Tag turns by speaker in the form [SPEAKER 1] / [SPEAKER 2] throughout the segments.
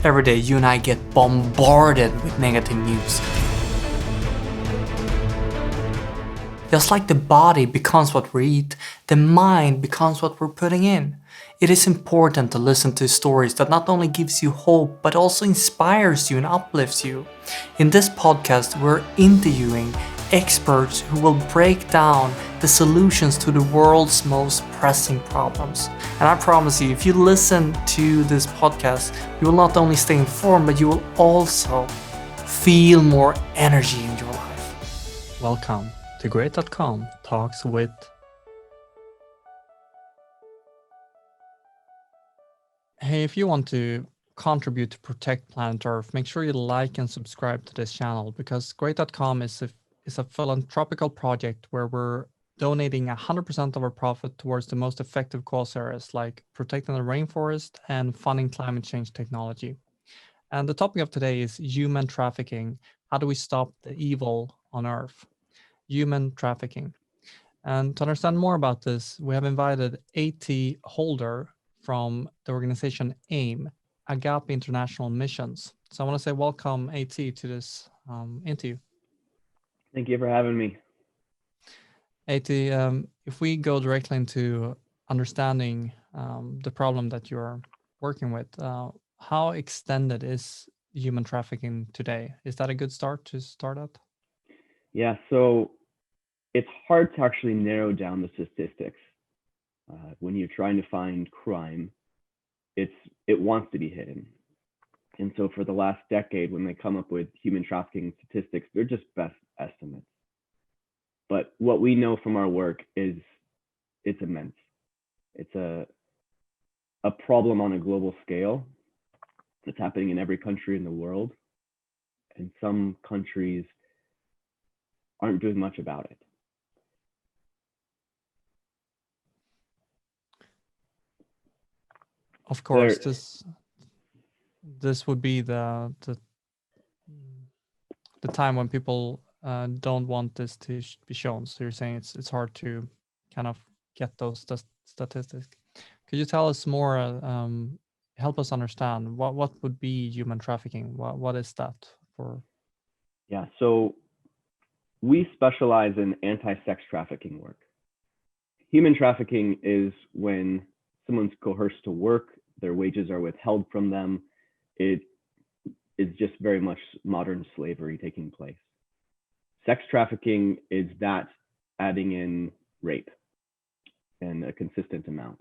[SPEAKER 1] Every day you and I get bombarded with negative news. Just like the body becomes what we eat, the mind becomes what we're putting in. It is important to listen to stories that not only gives you hope, but also inspires you and uplifts you. In this podcast, we're interviewing experts who will break down the solutions to the world's most pressing problems. And I promise you, if you listen to this podcast, you will not only stay informed, but you will also feel more energy in your life. Welcome to Great.com Talks with. Hey, if you want to contribute to protect planet Earth, make sure you like and subscribe to this channel, because Great.com is a philanthropical project where we're donating 100% of our profit towards the most effective cause areas like protecting the rainforest and funding climate change technology. And the topic of today is human trafficking. How do we stop the evil on Earth? Human trafficking. And to understand more about this, we have invited AT Holder from the organization AIM, Agape International Missions. So I want to say welcome, AT, to this interview.
[SPEAKER 2] Thank you for having me.
[SPEAKER 1] AT, if we go directly into understanding the problem that you're working with, how extended is human trafficking today? Is that a good start to start at?
[SPEAKER 2] Yeah, so it's hard to actually narrow down the statistics. When you're trying to find crime, it wants to be hidden. And so for the last decade, when they come up with human trafficking statistics, they're just best estimates. But what we know from our work is it's immense. It's a problem on a global scale. It's happening in every country in the world. And some countries aren't doing much about it.
[SPEAKER 1] Of course, this would be the time when people don't want this to be shown. So you're saying it's hard to kind of get those statistics. Could you tell us more? Help us understand what would be human trafficking. What is that for?
[SPEAKER 2] Yeah, so we specialize in anti-sex trafficking work. Human trafficking is when someone's coerced to work, their wages are withheld from them. It is just very much modern slavery taking place. Sex trafficking is that adding in rape and a consistent amount.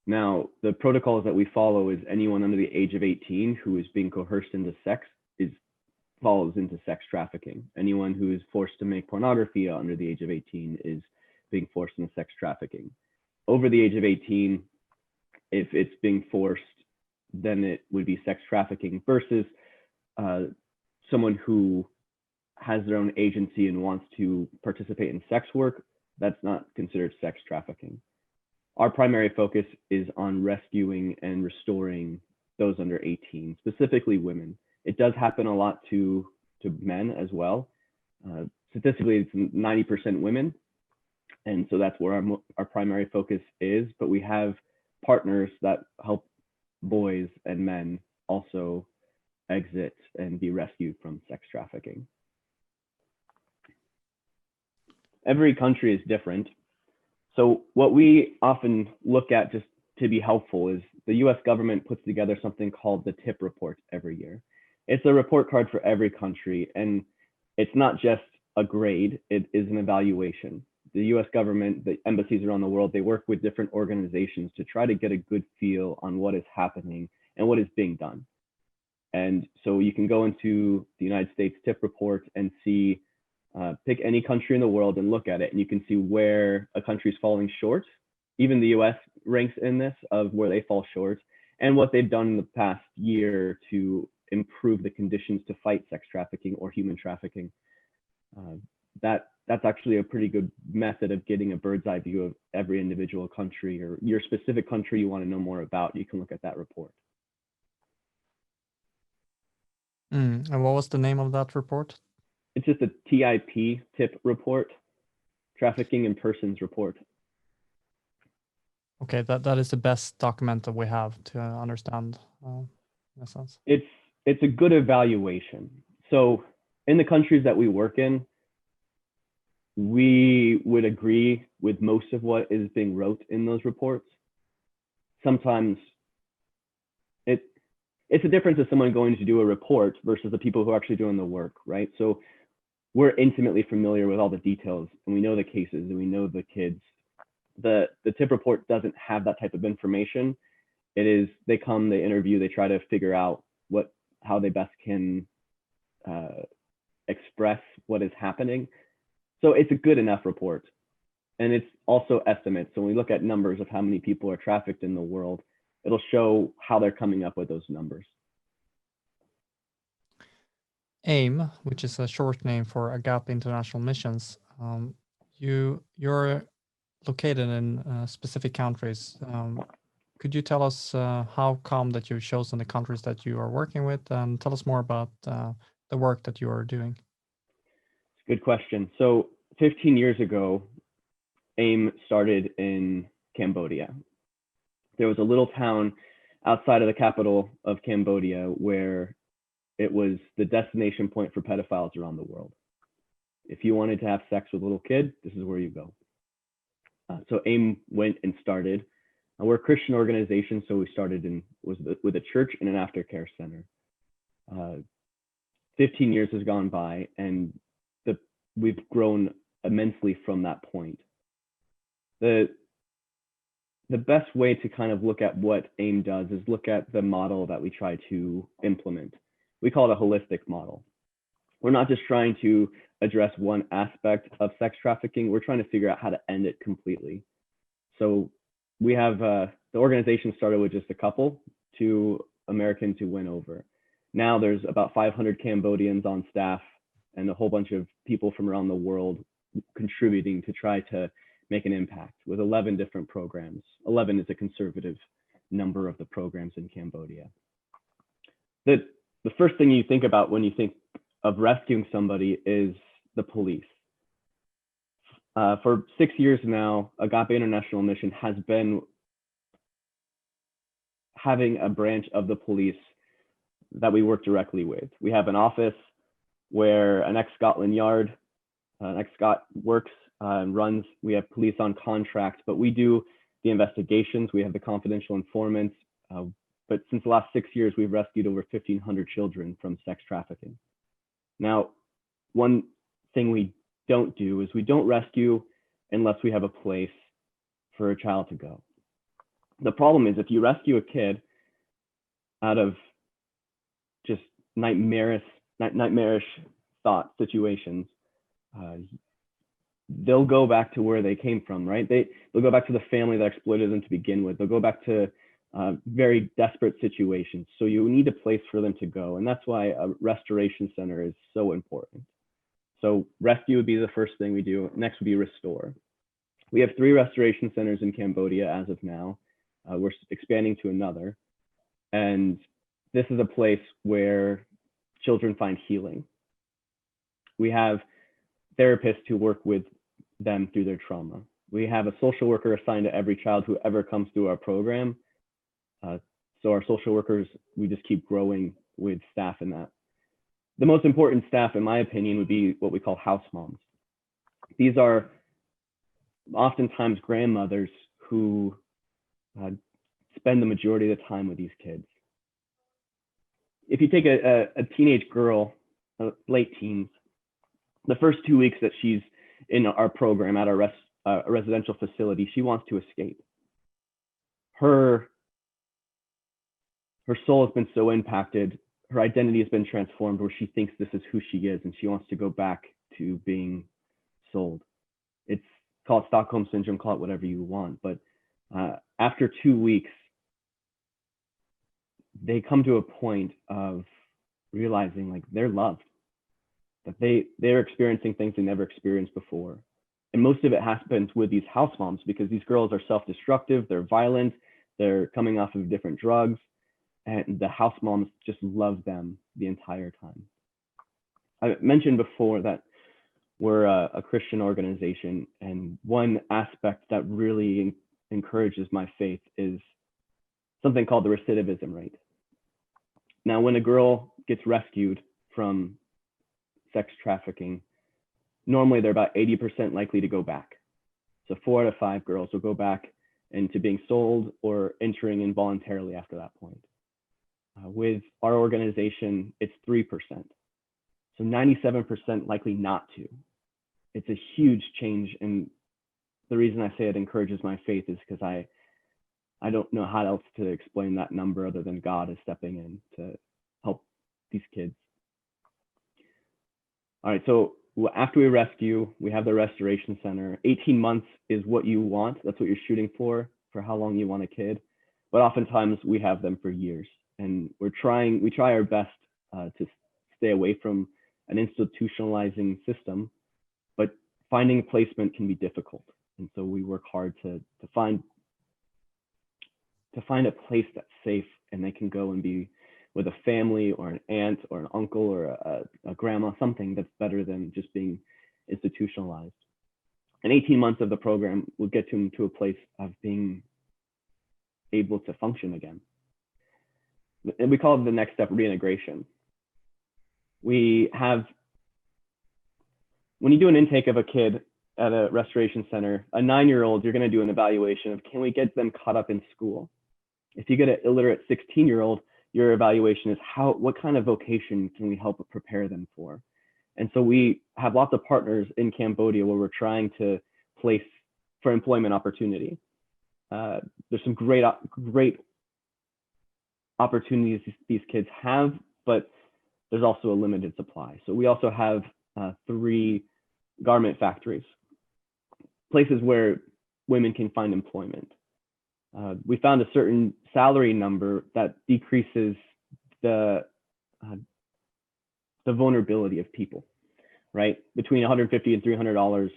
[SPEAKER 2] Now, the protocols that we follow is anyone under the age of 18 who is being coerced into sex falls into sex trafficking. Anyone who is forced to make pornography under the age of 18 is being forced into sex trafficking. Over the age of 18, if it's being forced, then it would be sex trafficking versus someone who has their own agency and wants to participate in sex work. That's not considered sex trafficking. Our primary focus is on rescuing and restoring those under 18, specifically women. It does happen a lot to men as well. Statistically, it's 90% women. And so that's where our primary focus is. But we have partners that help boys and men also exit and be rescued from sex trafficking. Every country is different. So what we often look at, just to be helpful, is the US government puts together something called the TIP report every year. It's a report card for every country, and it's not just a grade, it is an evaluation. The US government, the embassies around the world, they work with different organizations to try to get a good feel on what is happening and what is being done. And so you can go into the United States TIP report and see, pick any country in the world and look at it, and you can see where a country is falling short. Even the US ranks in this of where they fall short and what they've done in the past year to improve the conditions to fight sex trafficking or human trafficking. That's actually a pretty good method of getting a bird's eye view of every individual country, or your specific country you want to know more about. You can look at that report.
[SPEAKER 1] And what was the name of that report?
[SPEAKER 2] It's just a TIP report, Trafficking in Persons report.
[SPEAKER 1] Okay, that is the best document that we have to understand in a sense?
[SPEAKER 2] It's a good evaluation. So in the countries that we work in, we would agree with most of what is being wrote in those reports. Sometimes it's a difference of someone going to do a report versus the people who are actually doing the work, right? So we're intimately familiar with all the details, and we know the cases, and we know the kids. The tip report doesn't have that type of information. It is, they come, they interview, they try to figure out how they best can express what is happening. So it's a good enough report. And it's also estimates. So when we look at numbers of how many people are trafficked in the world, it'll show how they're coming up with those numbers.
[SPEAKER 1] AIM, which is a short name for Agape International Missions, you're located in specific countries. Could you tell us how come that you've chosen the countries that you are working with, and tell us more about the work that you are doing?
[SPEAKER 2] Good question. So 15 years ago, AIM started in Cambodia. There was a little town outside of the capital of Cambodia where it was the destination point for pedophiles around the world. If you wanted to have sex with a little kid, this is where you go. So AIM went and started. We're a Christian organization, so we started with a church and an aftercare center. 15 years has gone by, and we've grown immensely from that point. The best way to kind of look at what AIM does is look at the model that we try to implement. We call it a holistic model. We're not just trying to address one aspect of sex trafficking, we're trying to figure out how to end it completely. So we have, the organization started with just a couple, 2 Americans who went over. Now there's about 500 Cambodians on staff and a whole bunch of people from around the world contributing to try to make an impact with 11 different programs. 11 is a conservative number of the programs in Cambodia. The first thing you think about when you think of rescuing somebody is the police. For 6 years now, Agape International Mission has been having a branch of the police that we work directly with. We have an office where an ex-Scotland Yard, an ex-Scot works and runs. We have police on contract, but we do the investigations. We have the confidential informants. But since the last 6 years, we've rescued over 1,500 children from sex trafficking. Now, one thing we don't do is we don't rescue unless we have a place for a child to go. The problem is if you rescue a kid out of just nightmarish thought situations, they'll go back to where they came from, right? They'll go back to the family that exploited them to begin with. They'll go back to very desperate situations. So you need a place for them to go. And that's why a restoration center is so important. So rescue would be the first thing we do. Next would be restore. We have 3 restoration centers in Cambodia as of now. We're expanding to another. And this is a place where children find healing. We have therapists who work with them through their trauma. We have a social worker assigned to every child who ever comes through our program. So our social workers, we just keep growing with staff in that. The most important staff, in my opinion, would be what we call house moms. These are oftentimes grandmothers who spend the majority of the time with these kids. If you take a teenage girl, late teens, the first 2 weeks that she's in our program at a residential facility, she wants to escape. Her soul has been so impacted, her identity has been transformed where she thinks this is who she is and she wants to go back to being sold. It's called Stockholm Syndrome, call it whatever you want. But after 2 weeks, they come to a point of realizing like they're loved, that they're experiencing things they never experienced before. And most of it happens with these house moms because these girls are self-destructive, they're violent, they're coming off of different drugs, and the house moms just love them the entire time. I mentioned before that we're a Christian organization, and one aspect that really encourages my faith is something called the recidivism rate. Now, when a girl gets rescued from sex trafficking, normally they're about 80% likely to go back. So 4 out of 5 girls will go back into being sold or entering involuntarily after that point. With our organization, it's 3%. So 97% likely not to. It's a huge change. And the reason I say it encourages my faith is because I don't know how else to explain that number other than God is stepping in to help these kids. All right, so after we rescue, we have the restoration center. 18 months is what you want. That's what you're shooting for how long you want a kid. But oftentimes we have them for years. And we try our best to stay away from an institutionalizing system, but finding a placement can be difficult. And so we work hard to find a place that's safe and they can go and be with a family or an aunt or an uncle or a grandma, something that's better than just being institutionalized. And 18 months of the program will get them to a place of being able to function again. And we call it the next step, reintegration. When you do an intake of a kid at a restoration center, a 9-year-old, you're going to do an evaluation of, can we get them caught up in school? If you get an illiterate 16-year-old, your evaluation is what kind of vocation can we help prepare them for? And so we have lots of partners in Cambodia where we're trying to place for employment opportunity. There's some great opportunities these kids have, but there's also a limited supply. So we also have 3 garment factories, places where women can find employment. We found a certain salary number that decreases the vulnerability of people, right? Between $150 and $300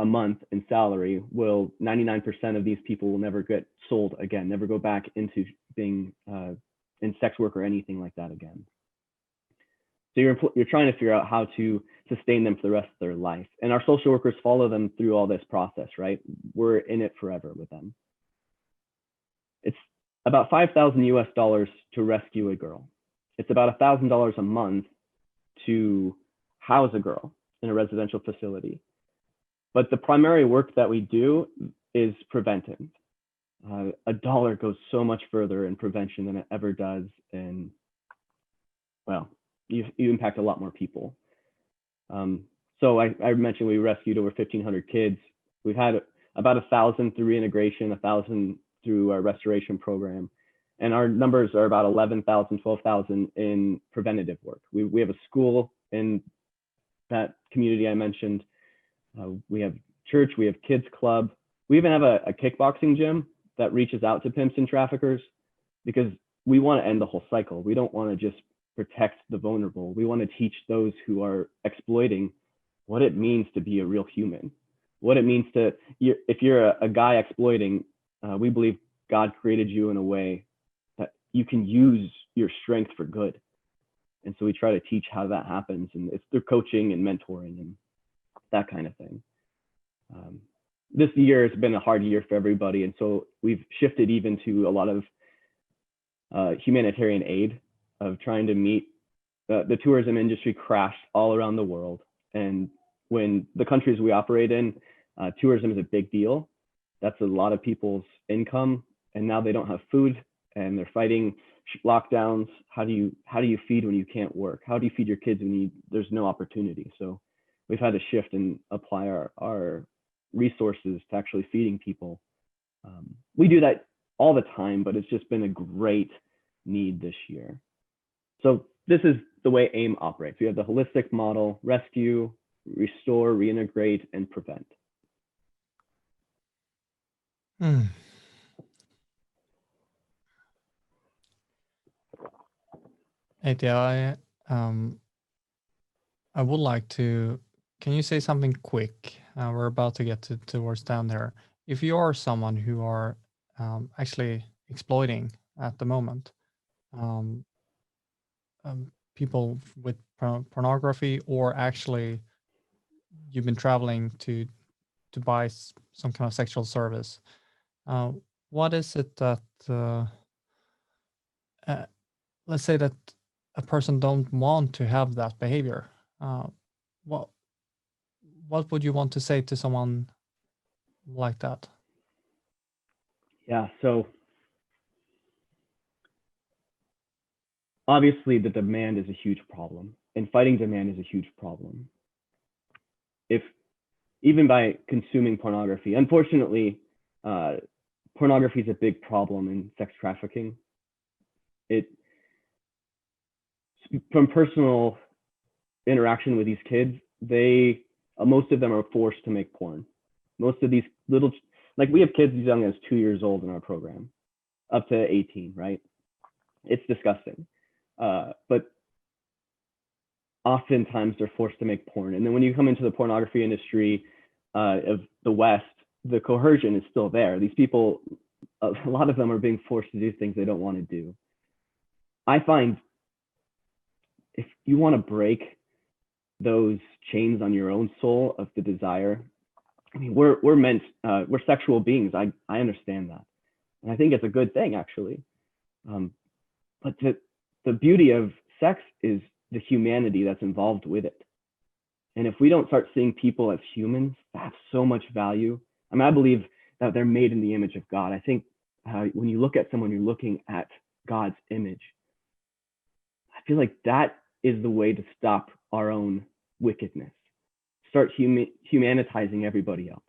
[SPEAKER 2] a month in salary, 99% of these people will never get sold again, never go back into being in sex work or anything like that again. So you're trying to figure out how to sustain them for the rest of their life. And our social workers follow them through all this process, right? We're in it forever with them. It's about $5,000 to rescue a girl. It's about $1,000 a month to house a girl in a residential facility. But the primary work that we do is preventive. A dollar goes so much further in prevention than it ever does in, well, you impact a lot more people. So I mentioned we rescued over 1,500 kids. We've had about 1,000 through reintegration, 1,000 through our restoration program. And our numbers are about 11,000, 12,000 in preventative work. We have a school in that community I mentioned. We have church, we have kids club. We even have a kickboxing gym that reaches out to pimps and traffickers because we want to end the whole cycle. We don't want to just protect the vulnerable. We want to teach those who are exploiting what it means to be a real human, what it means to, if you're a guy exploiting, we believe God created you in a way that you can use your strength for good. And so we try to teach how that happens, and it's through coaching and mentoring and that kind of thing. This year has been a hard year for everybody, and so we've shifted even to a lot of humanitarian aid, of trying to meet the tourism industry crashed all around the world. And when the countries we operate in, tourism is a big deal. That's a lot of people's income, and now they don't have food and they're fighting lockdowns. How do you feed when you can't work? How do you feed your kids when there's no opportunity? So we've had to shift and apply our resources to actually feeding people. We do that all the time, but it's just been a great need this year. So this is the way AIM operates. We have the holistic model: rescue, restore, reintegrate, and prevent.
[SPEAKER 1] ATI, I would like to, can you say something quick? We're about to get towards down there. If you are someone who are actually exploiting at the moment, people with pornography, or actually you've been traveling to buy some kind of sexual service, what is it that let's say that a person don't want to have that behavior. What what would you want to say to someone like that?
[SPEAKER 2] Yeah, so obviously the demand is a huge problem, and fighting demand is a huge problem. If even by consuming pornography, unfortunately, pornography is a big problem in sex trafficking. It, from personal interaction with these kids, most of them are forced to make porn. Most of these little, like we have kids as young as 2 years old in our program, up to 18, right? It's disgusting. But oftentimes they're forced to make porn. And then when you come into the pornography industry of the West, the coercion is still there. These people, a lot of them are being forced to do things they don't want to do. I find if you want to break those chains on your own soul of the desire, I mean, we're sexual beings. I understand that. And I think it's a good thing, actually. But the beauty of sex is the humanity that's involved with it. And if we don't start seeing people as humans that have so much value, I mean, I believe that they're made in the image of God. I think when you look at someone, you're looking at God's image. I feel like that is the way to stop our own wickedness. Start humanitizing everybody else.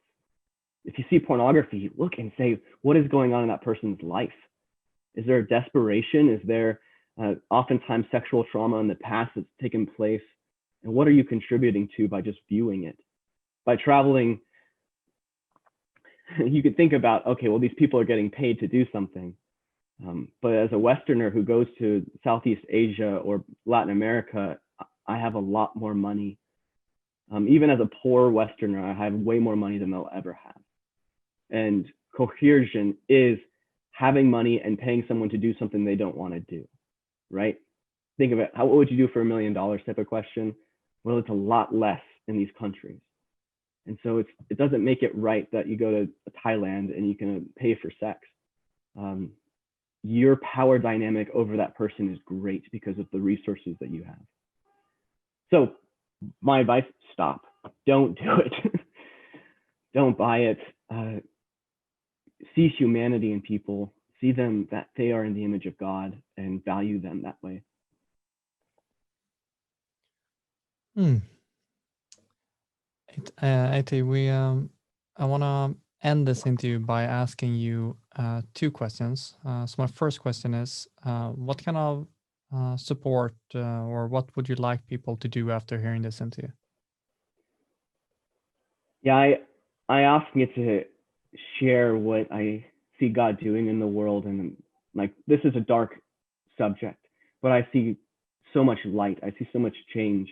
[SPEAKER 2] If you see pornography, look and say, what is going on in that person's life? Is there a desperation? Is there oftentimes sexual trauma in the past that's taken place? And what are you contributing to by just viewing it? By traveling, you could think about, okay, well, these people are getting paid to do something. But as a Westerner who goes to Southeast Asia or Latin America, I have a lot more money. Even as a poor Westerner, I have way more money than they'll ever have. And coercion is having money and paying someone to do something they don't want to do, right? Think of it, what would you do for $1 million type of question? Well, it's a lot less in these countries. And so it doesn't make it right that you go to Thailand and you can pay for sex. Your power dynamic over that person is great because of the resources that you have. So my advice, stop. Don't do it. Don't buy it. See humanity in people. See them that they are in the image of God and value them that way.
[SPEAKER 1] Ati, I want to end this interview by asking you two questions. So my first question is, what kind of support or what would you like people to do after hearing this interview?
[SPEAKER 2] Yeah, I often get to share what I see God doing in the world, and like this is a dark subject, but I see so much light. I see so much change.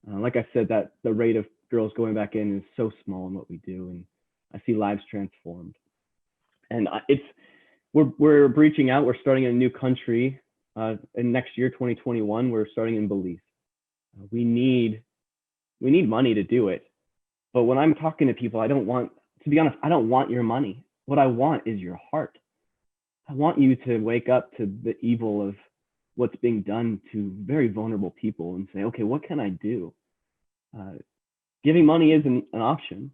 [SPEAKER 2] Like I said, that the rate of girls going back in is so small in what we do, and I see lives transformed. And we're reaching out. We're starting in a new country. And next year, 2021, we're starting in Belize. We need money to do it. But when I'm talking to people, to be honest, I don't want your money. What I want is your heart. I want you to wake up to the evil of what's being done to very vulnerable people and say, okay, what can I do? Giving money isn't an option,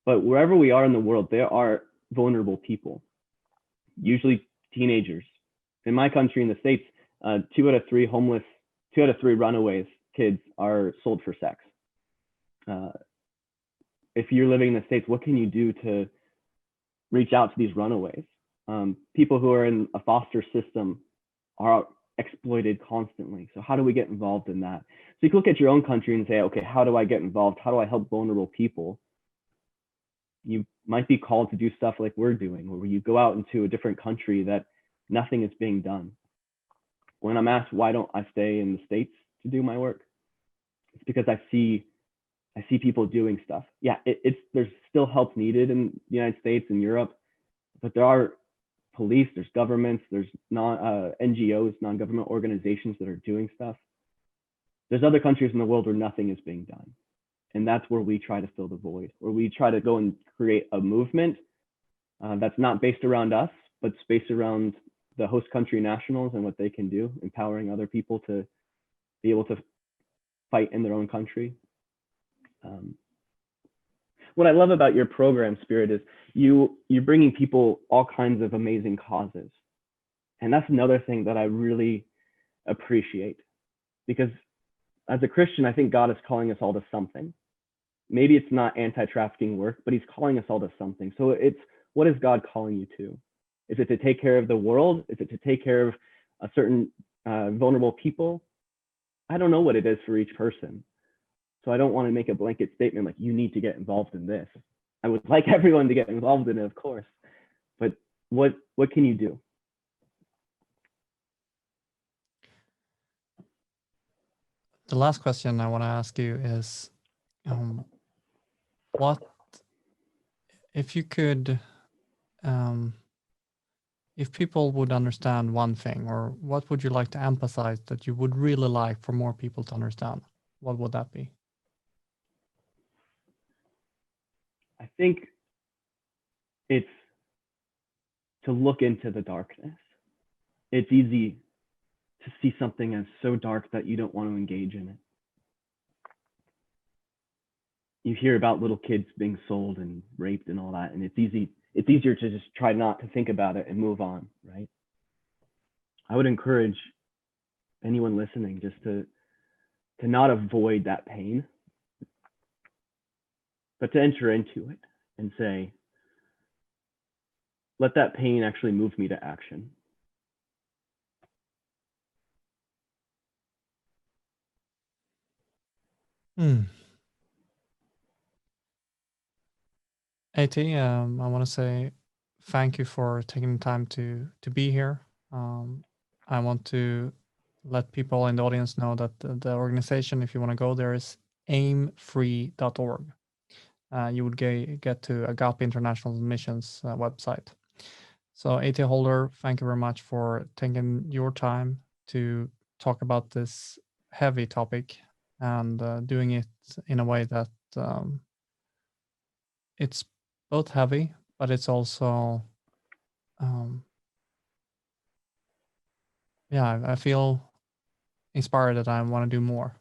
[SPEAKER 2] but wherever we are in the world, there are vulnerable people, usually teenagers. In my country, in the States, 2 out of 3 homeless, 2 out of 3 runaways kids are sold for sex. If you're living in the States, what can you do to reach out to these runaways? People who are in a foster system are exploited constantly. So how do we get involved in that? So you can look at your own country and say, okay, how do I get involved? How do I help vulnerable people? You might be called to do stuff like we're doing, where you go out into a different country that nothing is being done. When I'm asked, why don't I stay in the States to do my work? It's because I see people doing stuff. Yeah, there's still help needed in the United States and Europe, but there are police, there's governments, there's NGOs, non-government organizations that are doing stuff. There's other countries in the world where nothing is being done. And that's where we try to fill the void, where we try to go and create a movement that's not based around us, but it's based around the host country nationals and what they can do, empowering other people to be able to fight in their own country. What I love about your program, Spirit, is you're bringing people all kinds of amazing causes. And that's another thing that I really appreciate, because as a Christian, I think God is calling us all to something. Maybe it's not anti-trafficking work, but he's calling us all to something. So it's, what is God calling you to? Is it to take care of the world? Is it to take care of a certain vulnerable people? I don't know what it is for each person. So I don't want to make a blanket statement like, you need to get involved in this. I would like everyone to get involved in it, of course, but what can you do?
[SPEAKER 1] The last question I want to ask you is, what if you could, if people would understand one thing, or what would you like to emphasize that you would really like for more people to understand? What would that be?
[SPEAKER 2] I think it's to look into the darkness. It's easy to see something as so dark that you don't want to engage in it. You hear about little kids being sold and raped and all that, and it's easier to just try not to think about it and move on, right? I would encourage anyone listening just to not avoid that pain, but to enter into it and say, let that pain actually move me to action.
[SPEAKER 1] AT, I want to say thank you for taking the time to be here. I want to let people in the audience know that the organization, if you want to go there, is aimfree.org. You would get to Agape International Missions website. So AT Holder, thank you very much for taking your time to talk about this heavy topic and doing it in a way that it's both heavy, but it's also, yeah, I feel inspired that I want to do more.